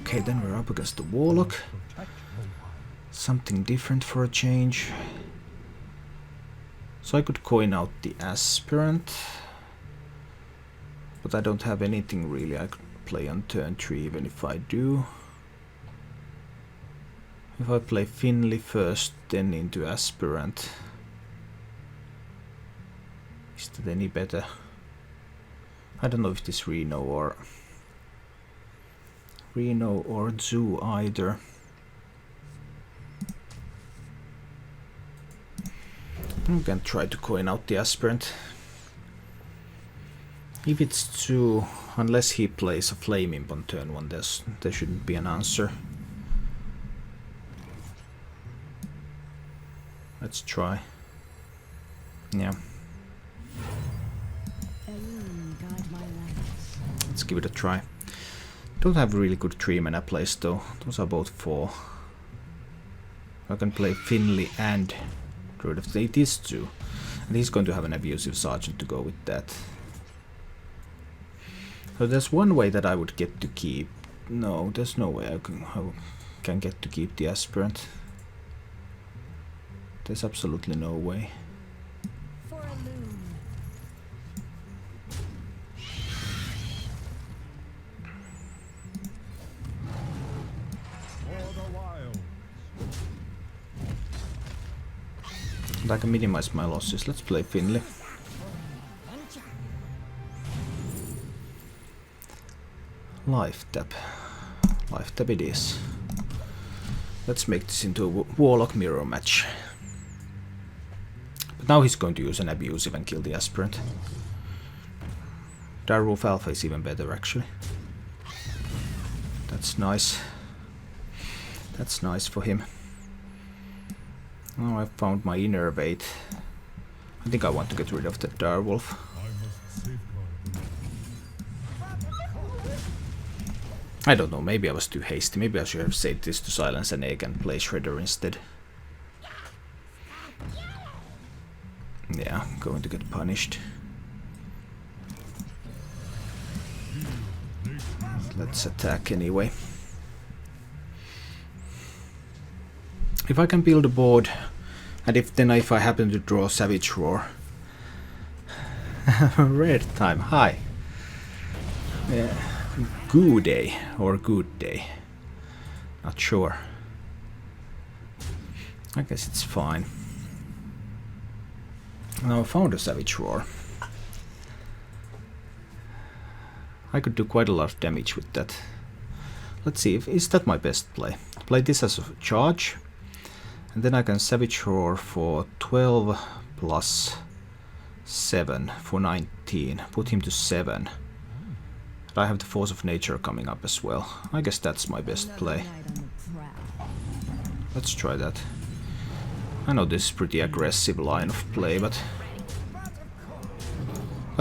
Okay, then we're up against the Warlock. Something different for a change. So I could coin out the Aspirant. But I don't have anything really I could play on turn 3 even if I do. If I play Finley first, then into Aspirant. Is that any better? I don't know if this Reno or Zoo either. I'm gonna try to coin out the Aspirant. If it's Zoo, unless he plays a Flame Imp on turn 1, there shouldn't be an answer. Let's try. Yeah. Let's give it a try. Don't have really good 3-mana plays though. Those are both 4. I can play Finley and Druid of the... It is 2. And he's going to have an Abusive Sergeant to go with that. So there's one way that I would get to keep... No, there's no way I can get to keep the Aspirant. There's absolutely no way. I can minimize my losses. Let's play Finley. Life tap. Life tap it is. Let's make this into a Warlock mirror match. But now he's going to use an Abusive and kill the Aspirant. Direwolf Alpha is even better actually. That's nice. That's nice for him. Oh, I found my Innervate. I think I want to get rid of the Direwolf. I don't know, maybe I was too hasty. Maybe I should have saved this to silence an egg and play Shredder instead. Yeah, I'm going to get punished. Let's attack anyway. If I can build a board, and if I happen to draw Savage Roar. Red time, hi. Yeah. Good day or good day. Not sure. I guess it's fine. Now I found a Savage Roar. I could do quite a lot of damage with that. Let's see, is that my best play? Play this as a charge. And then I can Savage Roar for 12 plus 7 for 19. Put him to 7. And I have the Force of Nature coming up as well. I guess that's my best play. Let's try that. I know this is pretty aggressive line of play, but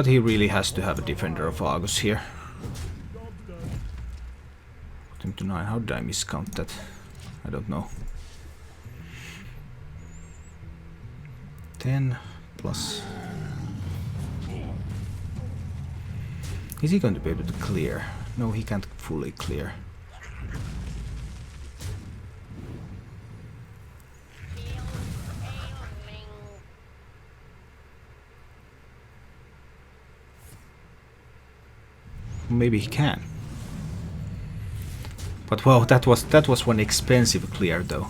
he really has to have a Defender of Argus here. Put him to 9. How did I miscount that? I don't know. 10 plus. Is he going to be able to clear? No, he can't fully clear. Maybe he can. But wow, that was one expensive clear though.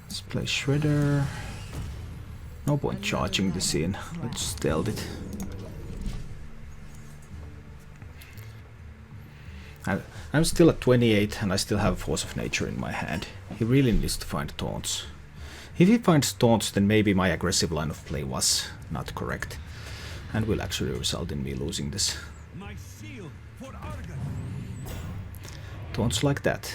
Let's play Shredder. No point charging this in. Let's stealth it. I'm still at 28 and I still have Force of Nature in my hand. He really needs to find taunts. If he finds taunts, then maybe my aggressive line of play was not correct. And will actually result in me losing this. Taunts like that.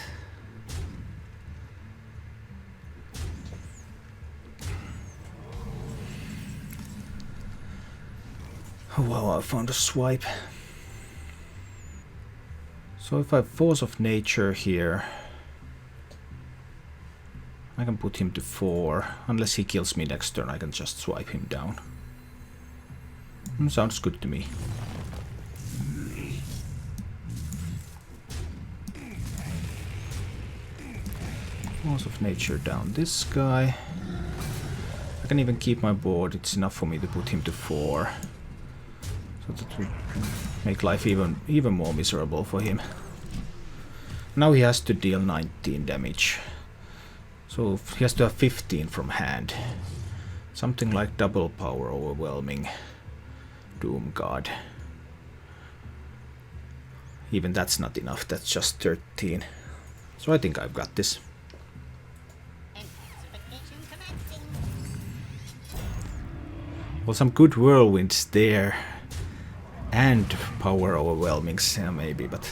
Oh wow, I found a swipe. So if I have Force of Nature here, I can put him to 4. Unless he kills me next turn, I can just swipe him down. Sounds good to me. Force of Nature down this guy. I can even keep my board, it's enough for me to put him to 4. So that will make life even more miserable for him. Now he has to deal 19 damage. So he has to have 15 from hand. Something like double power overwhelming Doom God. Even that's not enough, that's just 13. So I think I've got this. Well, some good whirlwinds there. And power overwhelmings, yeah, maybe, but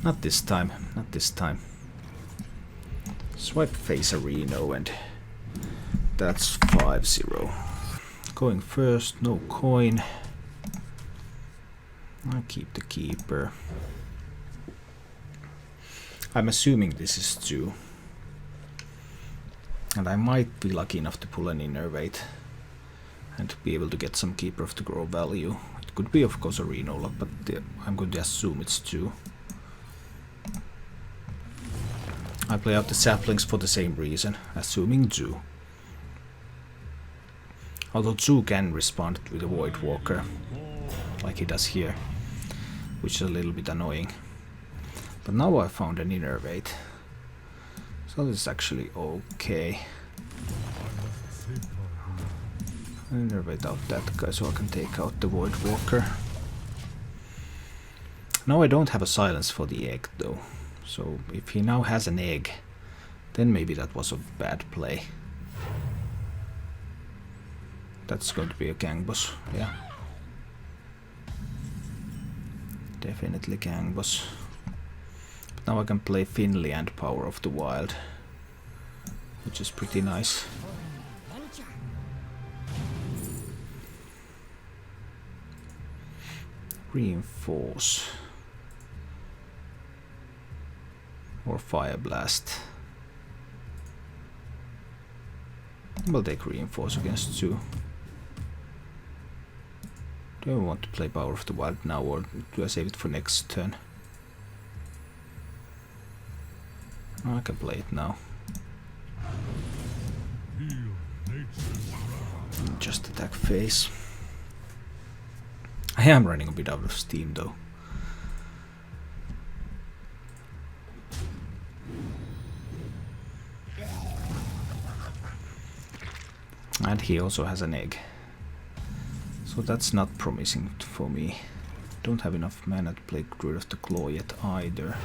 not this time, not this time. Swipe face a Reno and that's 5-0. Going first, no coin. I'll keep the Keeper. I'm assuming this is 2. And I might be lucky enough to pull an Innervate and be able to get some Keeper of the Grove value. It could be, of course, a Reno lock, but I'm going to assume it's 2. I play out the Saplings for the same reason, assuming 2. Although 2 can respond with a Void Walker, like he does here, which is a little bit annoying. But now I found an Innervate, so this is actually okay. Innervate out that guy so I can take out the Void Walker. Now I don't have a silence for the egg though, so if he now has an egg, then maybe that was a bad play. That's going to be a gang boss, yeah. Definitely gang boss. But now I can play Finley and Power of the Wild, which is pretty nice. Reinforce. Or Fire Blast. We'll take Reinforce against 2. Do I want to play Power of the Wild now, or do I save it for next turn? I can play it now. Just attack face. I am running a bit out of steam though. And he also has an egg. So that's not promising for me. Don't have enough mana to play Druid of the Claw yet either.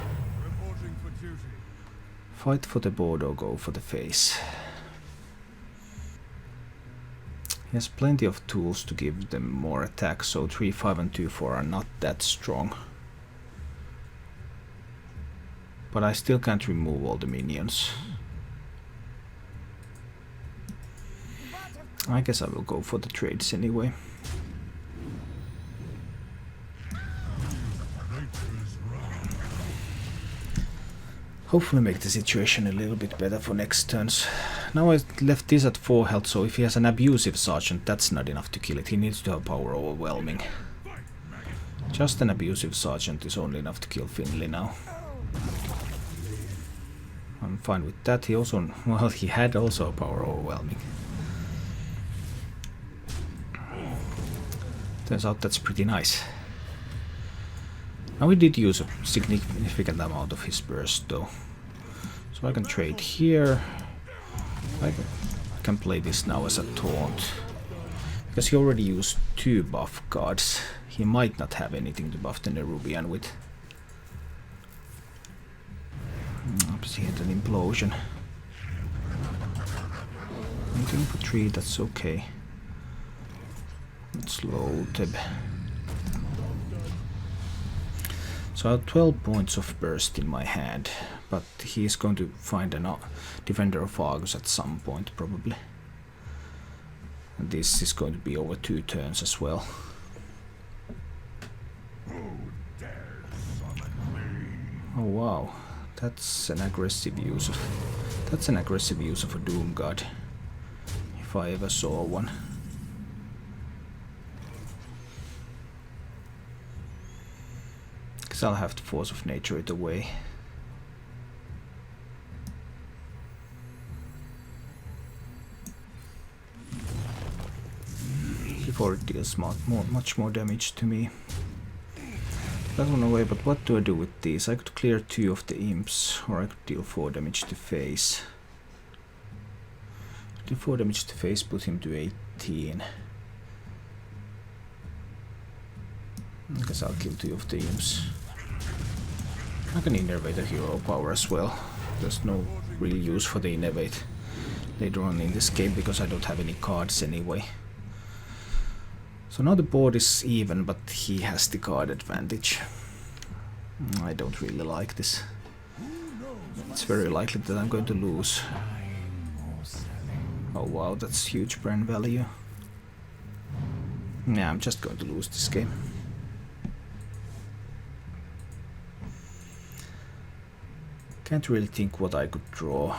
Fight for the board or go for the face. He has plenty of tools to give them more attack, so 3-5 and 2-4 are not that strong. But I still can't remove all the minions. I guess I will go for the trades anyway. Hopefully make the situation a little bit better for next turns. Now I left this at 4 health, so if he has an abusive sergeant, that's not enough to kill it. He needs to have power overwhelming. Just an abusive sergeant is only enough to kill Finley now. I'm fine with that. He also, well, he had also power overwhelming. Turns out that's pretty nice. Now we did use a significant amount of his burst though. So I can trade here. I can play this now as a taunt. Because he already used 2 buff cards. He might not have anything to buff the Nerubian with. Oops, he had an implosion. I'm going for 3, that's okay. Let's load him. So I have 12 points of burst in my hand, but he's going to find a Defender of Argus at some point probably. And this is going to be over 2 turns as well. Oh wow, that's an aggressive use of a Doom God, if I ever saw one. I'll have to Force of Nature it away. Before it deals much more damage to me. That one away, but what do I do with these? I could clear 2 of the imps, or I could deal 4 damage to face. Do 4 damage to face, put him to 18. I guess I'll kill 2 of the imps. I can innervate a hero power as well. There's no real use for the innervate later on in this game because I don't have any cards anyway. So now the board is even, but he has the card advantage. I don't really like this. It's very likely that I'm going to lose. Oh wow, that's huge brand value. Yeah, I'm just going to lose this game. Can't really think what I could draw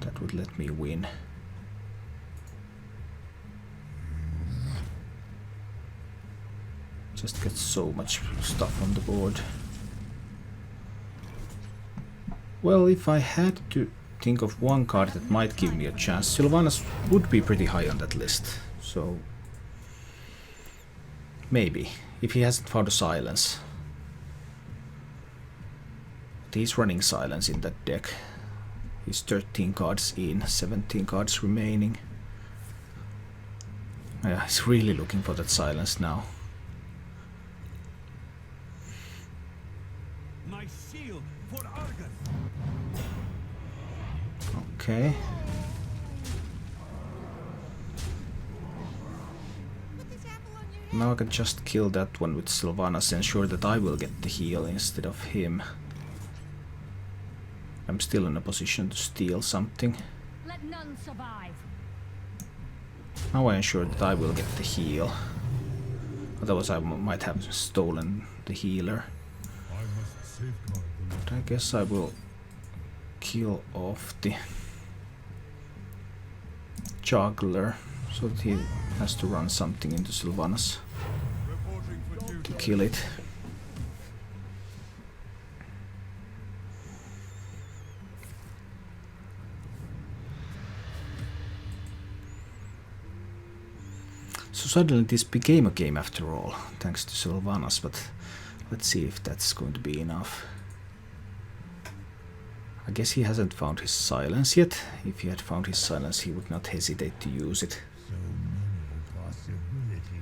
that would let me win. Just get so much stuff on the board. Well, if I had to think of one card that might give me a chance, Sylvanas would be pretty high on that list. So maybe, if he hasn't found a silence. But he's running silence in that deck. He's 13 cards in, 17 cards remaining. Yeah, he's really looking for that silence now. Okay. Now I can just kill that one with Sylvanas, ensure that I will get the heal instead of him. I'm still in a position to steal something. Let none survive. Now I ensure that I will get the heal. Otherwise I might have stolen the healer. But I guess I will kill off the Juggler, so that he has to run something into Sylvanas to kill it. So suddenly this became a game after all, thanks to Sylvanas, but let's see if that's going to be enough. I guess he hasn't found his silence yet. If he had found his silence, he would not hesitate to use it. So many possibilities.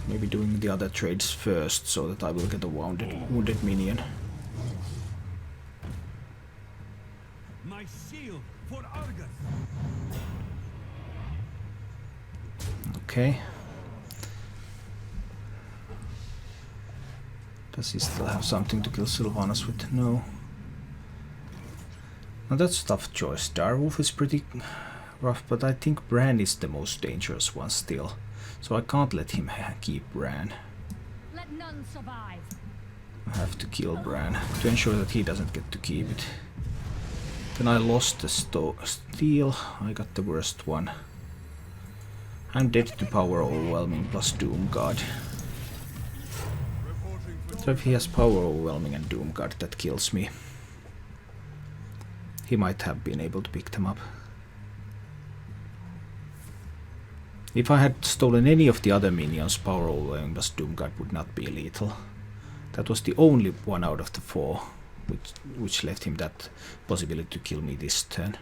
Maybe doing the other trades first, so that I will get a wounded minion. My shield for Argus. Okay. Does he still have something to kill Sylvanas with? No. Now that's a tough choice. Direwolf is pretty rough, but I think Bran is the most dangerous one still. So I can't let him keep Bran. Let none survive. I have to kill Bran to ensure that he doesn't get to keep it. Then I lost the steel. I got the worst one. I'm dead to Power Overwhelming plus Doom Guard. So if he has Power Overwhelming and Doom Guard, that kills me. He might have been able to pick them up. If I had stolen any of the other minions, Power Overwhelming plus Doom Guard would not be lethal. That was the only one out of the 4 which left him that possibility to kill me this turn.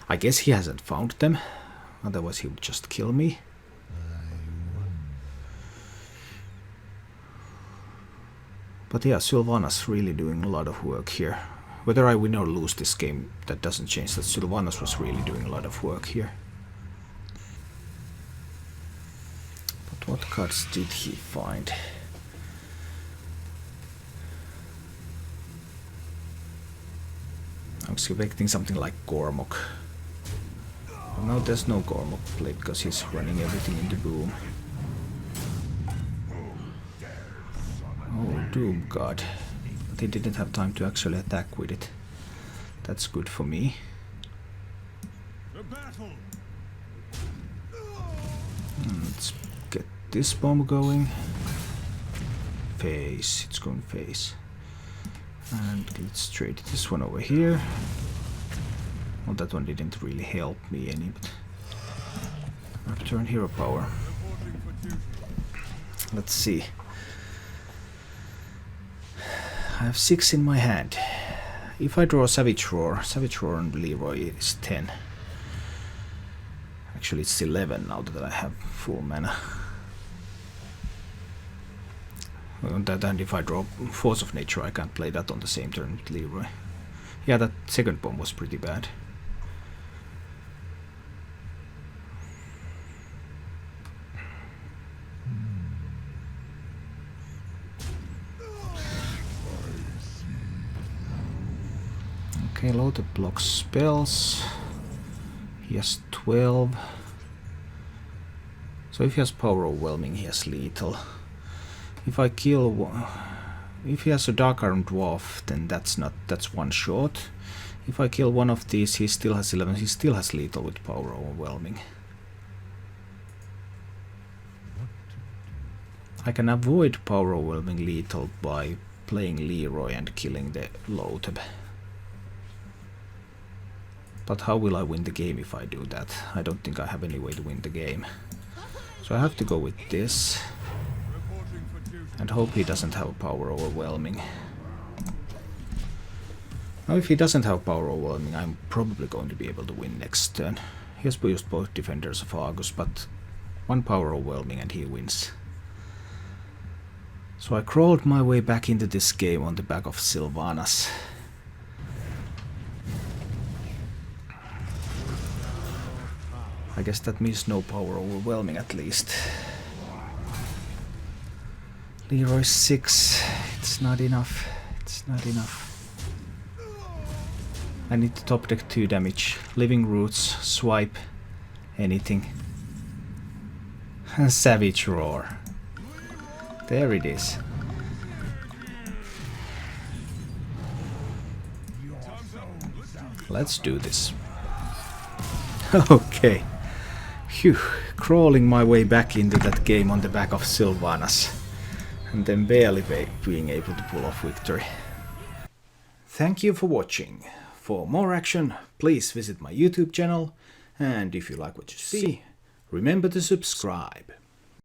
I guess he hasn't found them, otherwise he would just kill me. But yeah, Sylvanas really doing a lot of work here. Whether I win or lose this game, that doesn't change that Sylvanas was really doing a lot of work here. But what cards did he find? I'm expecting something like Gormok. But no, there's no Gormok play because he's running everything into Boom. Oh, Doom God. But he didn't have time to actually attack with it. That's good for me. The battle. Let's get this bomb going. Face, it's going face. And let's trade this one over here. Well, that one didn't really help me any, but return hero power. Let's see. I have 6 in my hand. If I draw Savage Roar on Leeroy is 10. Actually it's 11 now that I have full mana. On that hand, if I draw Force of Nature, I can't play that on the same turn with Leeroy. Yeah, that second bomb was pretty bad. Okay, loaded blocks spells. He has 12. So if he has Power Overwhelming, he has Lethal. If I kill, if he has a Dark Iron Dwarf, then that's one shot. If I kill one of these, he still has 11. He still has Lethal with Power Overwhelming. I can avoid Power Overwhelming Lethal by playing Leeroy and killing the Loatheb. But how will I win the game if I do that? I don't think I have any way to win the game. So I have to go with this. And hope he doesn't have Power Overwhelming. Now if he doesn't have Power Overwhelming, I'm probably going to be able to win next turn. He has used both Defenders of Argus, but one Power Overwhelming and he wins. So I crawled my way back into this game on the back of Sylvanas. I guess that means no Power Overwhelming at least. Leeroy 6. It's not enough. It's not enough. I need to top deck 2 damage. Living Roots, swipe, anything. Savage Roar. There it is. Let's do this. Okay. Phew. Crawling my way back into that game on the back of Sylvanas. And then barely being able to pull off victory. Thank you for watching. For more action, please visit my YouTube channel. And if you like what you see, remember to subscribe.